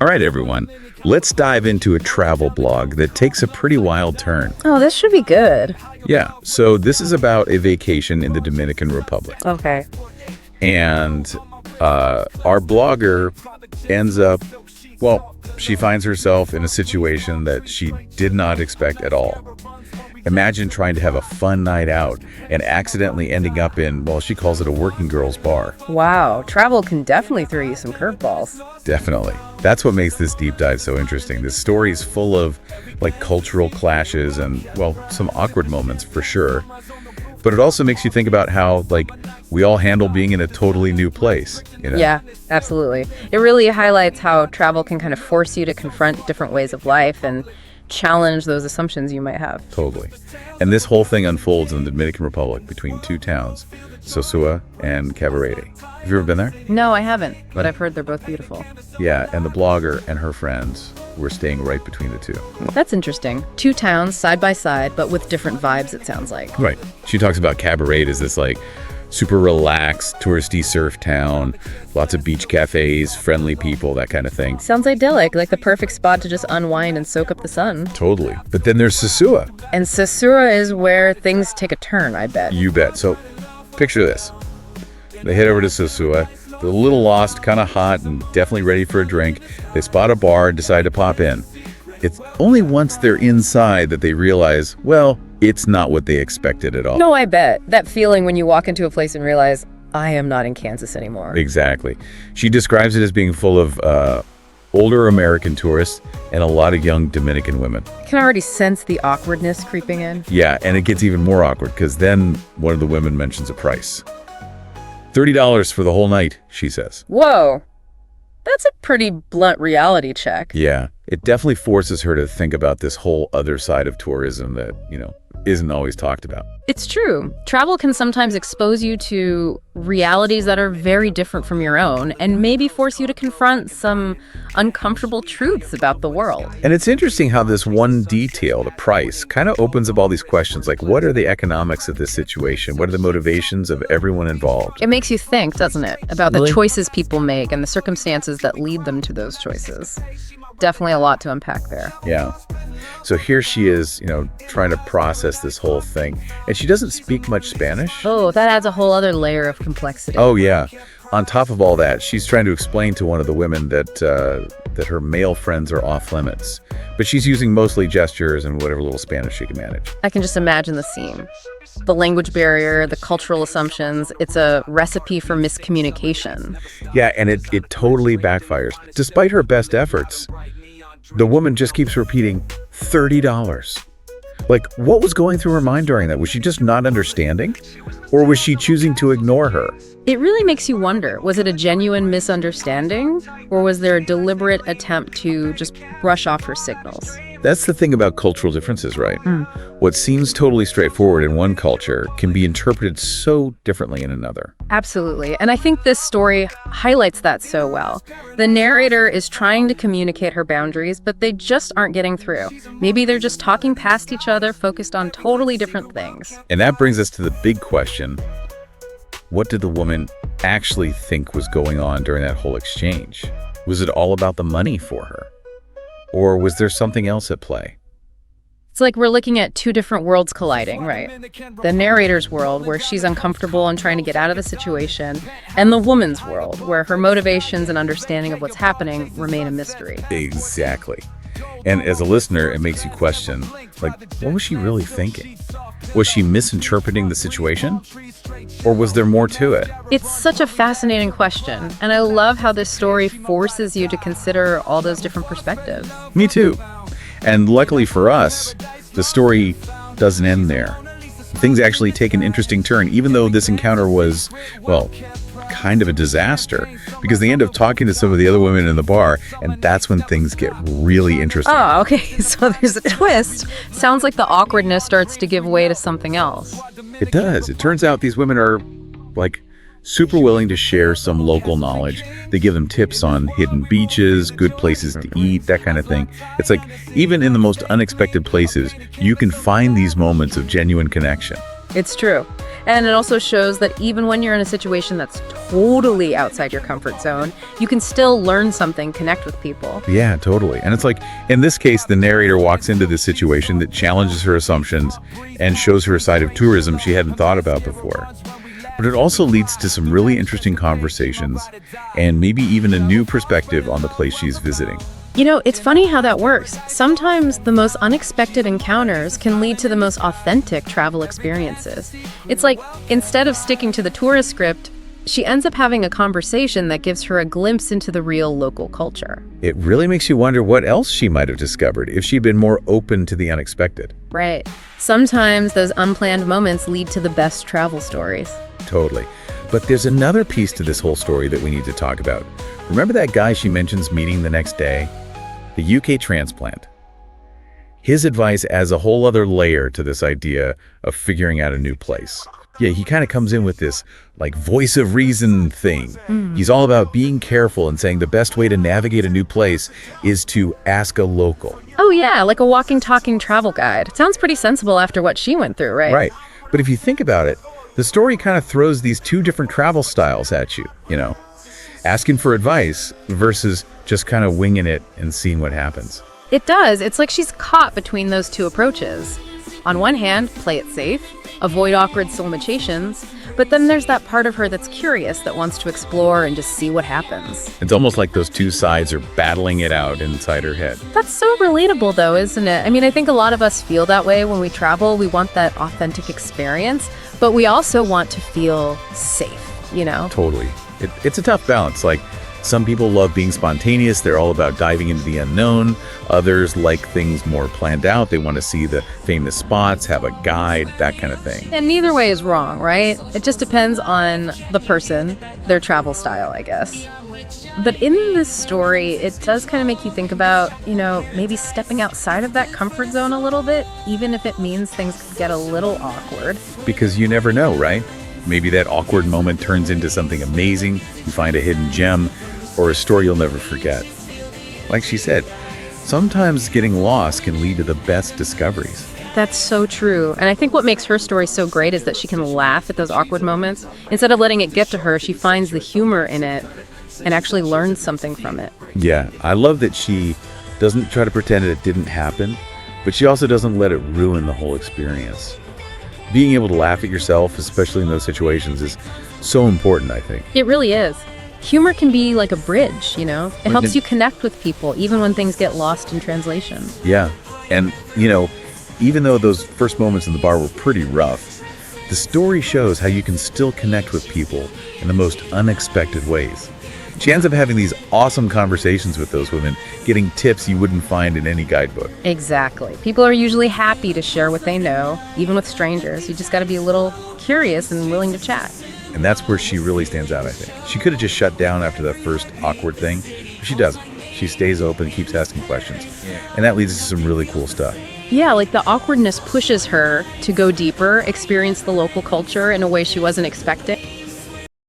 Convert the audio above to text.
All right, everyone, let's dive into a travel blog that takes a pretty wild turn. Oh, this should be good. Yeah, so this is about a vacation in the Dominican Republic. Okay. And our blogger ends up, well, she finds herself in a situation that she did not expect at all. Imagine trying to have a fun night out and accidentally ending up in, well, she calls it a working girl's bar. Wow, travel can definitely throw you some curveballs. Definitely. That's what makes this deep dive so interesting. This story is full of like cultural clashes and, well, some awkward moments for sure. But it also makes you think about how like we all handle being in a totally new place. You know? Yeah, absolutely. It really highlights how travel can kind of force you to confront different ways of life and challenge those assumptions you might have. Totally. And this whole thing unfolds in the Dominican Republic between two towns, Sosúa and Cabarete. Have you ever been there? No, I haven't, but I've heard they're both beautiful. Yeah, and the blogger and her friends were staying right between the two. That's interesting. Two towns side by side, but with different vibes, it sounds like. Right. She talks about Cabarete as this like super relaxed, touristy surf town, lots of beach cafes, friendly people, that kind of thing. Sounds idyllic, like the perfect spot to just unwind and soak up the sun. Totally. But then there's Sosúa. And Sosúa is where things take a turn, I bet. You bet. So picture this. They head over to Sosúa. They're a little lost, kind of hot, and definitely ready for a drink. They spot a bar and decide to pop in. It's only once they're inside that they realize, well, it's not what they expected at all. No, I bet. That feeling when you walk into a place and realize, I am not in Kansas anymore. Exactly. She describes it as being full of older American tourists and a lot of young Dominican women. I can already sense the awkwardness creeping in. Yeah, and it gets even more awkward because then one of the women mentions a price. $30 for the whole night, she says. Whoa. That's a pretty blunt reality check. Yeah, it definitely forces her to think about this whole other side of tourism that, isn't always talked about. It's true. Travel can sometimes expose you to realities that are very different from your own and maybe force you to confront some uncomfortable truths about the world. And it's interesting how this one detail, the price, kind of opens up all these questions like what are the economics of this situation? What are the motivations of everyone involved? It makes you think, doesn't it, about Really? the choices people make and the circumstances that lead them to those choices. Definitely a lot to unpack there. Yeah. So here she is, trying to process this whole thing. And she doesn't speak much Spanish. Oh, that adds a whole other layer of complexity. Oh, yeah. On top of all that, she's trying to explain to one of the women that her male friends are off limits. But she's using mostly gestures and whatever little Spanish she can manage. I can just imagine the scene. The language barrier, the cultural assumptions, it's a recipe for miscommunication. Yeah, and it totally backfires. Despite her best efforts, the woman just keeps repeating $30. Like, what was going through her mind during that? Was she just not understanding? Or was she choosing to ignore her? It really makes you wonder, was it a genuine misunderstanding? Or was there a deliberate attempt to just brush off her signals? That's the thing about cultural differences, right? What seems totally straightforward in one culture can be interpreted so differently in another. Absolutely. And I think this story highlights that so well. The narrator is trying to communicate her boundaries, but they just aren't getting through. Maybe they're just talking past each other, focused on totally different things. And that brings us to the big question. What did the woman actually think was going on during that whole exchange? Was it all about the money for her? Or was there something else at play? It's like we're looking at two different worlds colliding, right? The narrator's world, where she's uncomfortable and trying to get out of the situation, and the woman's world, where her motivations and understanding of what's happening remain a mystery. Exactly. And as a listener, it makes you question, like, what was she really thinking? Was she misinterpreting the situation? Or was there more to it? It's such a fascinating question, and I love how this story forces you to consider all those different perspectives. Me too. And luckily for us, the story doesn't end there. Things actually take an interesting turn, even though this encounter was, well, kind of a disaster, because they end up talking to some of the other women in the bar, and that's when things get really interesting. Oh, okay, so there's a twist. Sounds like the awkwardness starts to give way to something else. It does. It turns out these women are, like, super willing to share some local knowledge. They give them tips on hidden beaches, good places to eat, that kind of thing. It's like, even in the most unexpected places, you can find these moments of genuine connection. It's true. And it also shows that even when you're in a situation that's totally outside your comfort zone, you can still learn something, connect with people. Yeah, totally. And it's like, in this case, the narrator walks into this situation that challenges her assumptions and shows her a side of tourism she hadn't thought about before. But it also leads to some really interesting conversations and maybe even a new perspective on the place she's visiting. You know, it's funny how that works. Sometimes the most unexpected encounters can lead to the most authentic travel experiences. It's like, instead of sticking to the tourist script, she ends up having a conversation that gives her a glimpse into the real local culture. It really makes you wonder what else she might have discovered if she'd been more open to the unexpected. Right. Sometimes those unplanned moments lead to the best travel stories. Totally. But there's another piece to this whole story that we need to talk about. Remember that guy she mentions meeting the next day? The UK transplant. His advice adds a whole other layer to this idea of figuring out a new place. Yeah, he kind of comes in with this, like, voice of reason thing. He's all about being careful and saying the best way to navigate a new place is to ask a local. Oh yeah, like a walking, talking travel guide. Sounds pretty sensible after what she went through, right? Right. But if you think about it, the story kind of throws these two different travel styles at you, asking for advice versus just kind of winging it and seeing what happens. It does. It's like she's caught between those two approaches. On one hand, play it safe, avoid awkward limitations, but then there's that part of her that's curious, that wants to explore and just see what happens. It's almost like those two sides are battling it out inside her head. That's so relatable though, isn't it? I mean, I think a lot of us feel that way when we travel. We want that authentic experience, but we also want to feel safe, Totally. It's a tough balance. Like, some people love being spontaneous. They're all about diving into the unknown. Others like things more planned out. They want to see the famous spots, have a guide, that kind of thing. And neither way is wrong, right? It just depends on the person, their travel style, I guess. But in this story, it does kind of make you think about, maybe stepping outside of that comfort zone a little bit, even if it means things could get a little awkward. Because you never know, right? Maybe that awkward moment turns into something amazing. You find a hidden gem or a story you'll never forget. Like she said, sometimes getting lost can lead to the best discoveries. That's so true. And I think what makes her story so great is that she can laugh at those awkward moments. Instead of letting it get to her, she finds the humor in it and actually learns something from it. Yeah, I love that she doesn't try to pretend it didn't happen, but she also doesn't let it ruin the whole experience. Being able to laugh at yourself, especially in those situations, is so important, I think. It really is. Humor can be like a bridge, It helps you connect with people, even when things get lost in translation. Yeah. And, even though those first moments in the bar were pretty rough, the story shows how you can still connect with people in the most unexpected ways. She ends up having these awesome conversations with those women, getting tips you wouldn't find in any guidebook. Exactly. People are usually happy to share what they know, even with strangers. You just got to be a little curious and willing to chat. And that's where she really stands out, I think. She could have just shut down after that first awkward thing, but she doesn't. She stays open, keeps asking questions. And that leads to some really cool stuff. Yeah, like the awkwardness pushes her to go deeper, experience the local culture in a way she wasn't expecting.